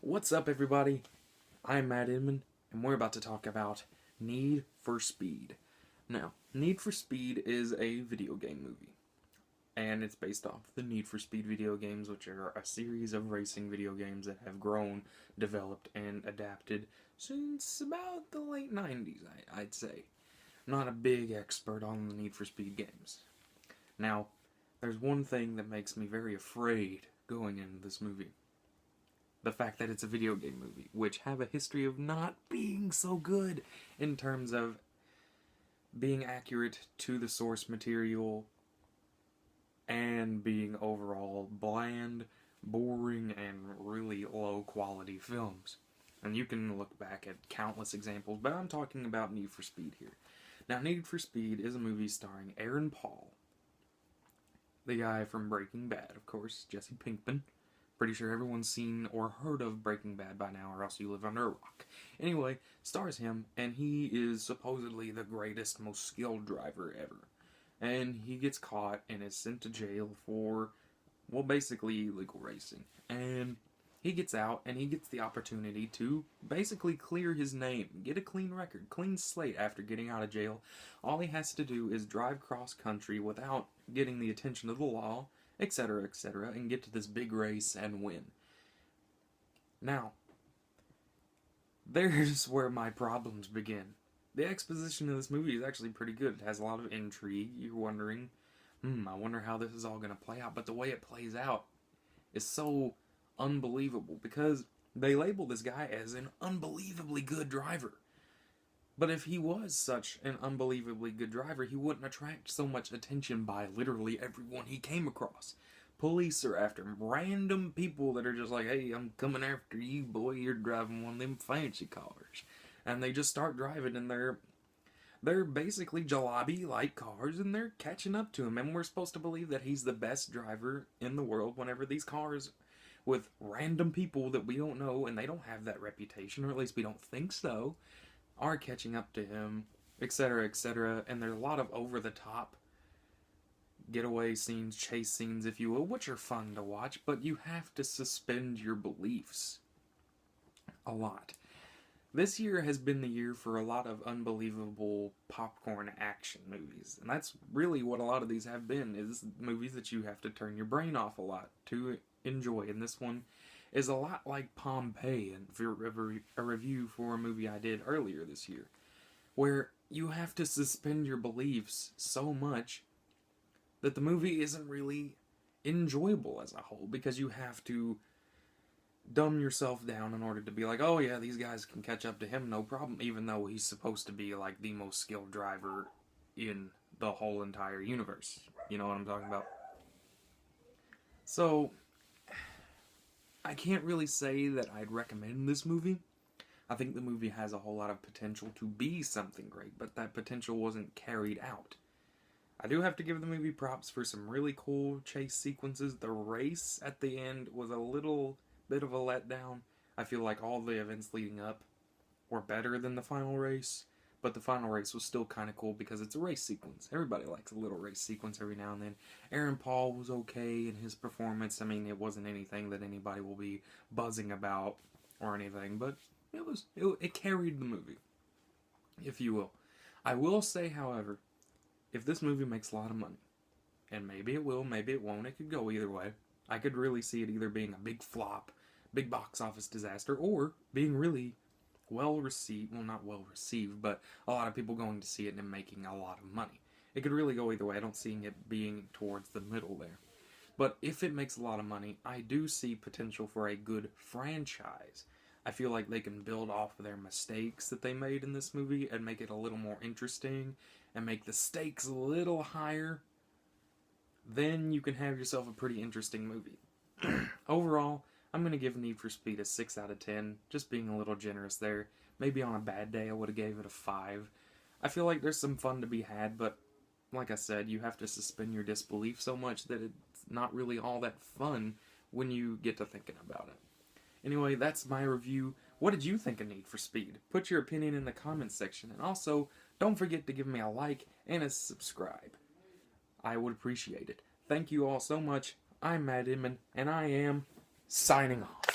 What's up, everybody? I'm Matt Inman, and we're about to talk about Need for Speed. Now, Need for Speed is a video game movie, and it's based off the Need for Speed video games, which are a series of racing video games that have grown, developed, and adapted since about the late 90s, I'd say. I'm not a big expert on the Need for Speed games. Now, there's one thing that makes me very afraid going into this movie. The fact that it's a video game movie, which have a history of not being so good in terms of being accurate to the source material and being overall bland, boring, and really low quality films. And you can look back at countless examples, but I'm talking about Need for Speed here. Now, Need for Speed is a movie starring Aaron Paul, the guy from Breaking Bad, of course, Jesse Pinkman. Pretty sure everyone's seen or heard of Breaking Bad by now, or else you live under a rock. Anyway, stars him, and he is supposedly the greatest, most skilled driver ever. And he gets caught and is sent to jail for, well, basically illegal racing. And he gets out, and he gets the opportunity to basically clear his name, get a clean record, clean slate after getting out of jail. All he has to do is drive cross-country without getting the attention of the law, etc., etc., and get to this big race and win. Now, there's where my problems begin. The exposition of this movie is actually pretty good. It has a lot of intrigue. You're wondering, I wonder how this is all going to play out. But the way it plays out is so unbelievable because they label this guy as an unbelievably good driver. But if he was such an unbelievably good driver, he wouldn't attract so much attention by literally everyone he came across. Police are after him. Random people that are just like, hey, I'm coming after you, boy. You're driving one of them fancy cars. And they just start driving, and they're basically jalopy-like cars, and they're catching up to him. And we're supposed to believe that he's the best driver in the world whenever these cars with random people that we don't know, and they don't have that reputation, or at least we don't think so, are catching up to him, etc., etc., and there's a lot of over-the-top getaway scenes, chase scenes, if you will, which are fun to watch, but you have to suspend your beliefs a lot. This year has been the year for a lot of unbelievable popcorn action movies, and that's really what a lot of these have been, is movies that you have to turn your brain off a lot to enjoy, and this one is a lot like Pompeii, and for a review for a movie I did earlier this year, where you have to suspend your beliefs so much that the movie isn't really enjoyable as a whole, because you have to dumb yourself down in order to be like, oh yeah, these guys can catch up to him, no problem, even though he's supposed to be like the most skilled driver in the whole entire universe. You know what I'm talking about? So I can't really say that I'd recommend this movie. I think the movie has a whole lot of potential to be something great, but that potential wasn't carried out. I do have to give the movie props for some really cool chase sequences. The race at the end was a little bit of a letdown. I feel like all the events leading up were better than the final race, but the final race was still kind of cool because it's a race sequence. Everybody likes a little race sequence every now and then. Aaron Paul was okay in his performance. I mean, it wasn't anything that anybody will be buzzing about or anything, but it carried the movie, if you will. I will say, however, if this movie makes a lot of money, and maybe it will, maybe it won't, it could go either way. I could really see it either being a big flop, big box office disaster, or being really well received, well, not well received, but a lot of people going to see it and making a lot of money. It could really go either way. I don't see it being towards the middle there. But if it makes a lot of money, I do see potential for a good franchise. I feel like they can build off of their mistakes that they made in this movie and make it a little more interesting and make the stakes a little higher. Then you can have yourself a pretty interesting movie. Overall, I'm going to give Need for Speed a 6 out of 10, just being a little generous there. Maybe on a bad day I would have gave it a 5. I feel like there's some fun to be had, but like I said, you have to suspend your disbelief so much that it's not really all that fun when you get to thinking about it. Anyway, that's my review. What did you think of Need for Speed? Put your opinion in the comments section, and also, don't forget to give me a like and a subscribe. I would appreciate it. Thank you all so much. I'm Matt Inman, and I am signing off.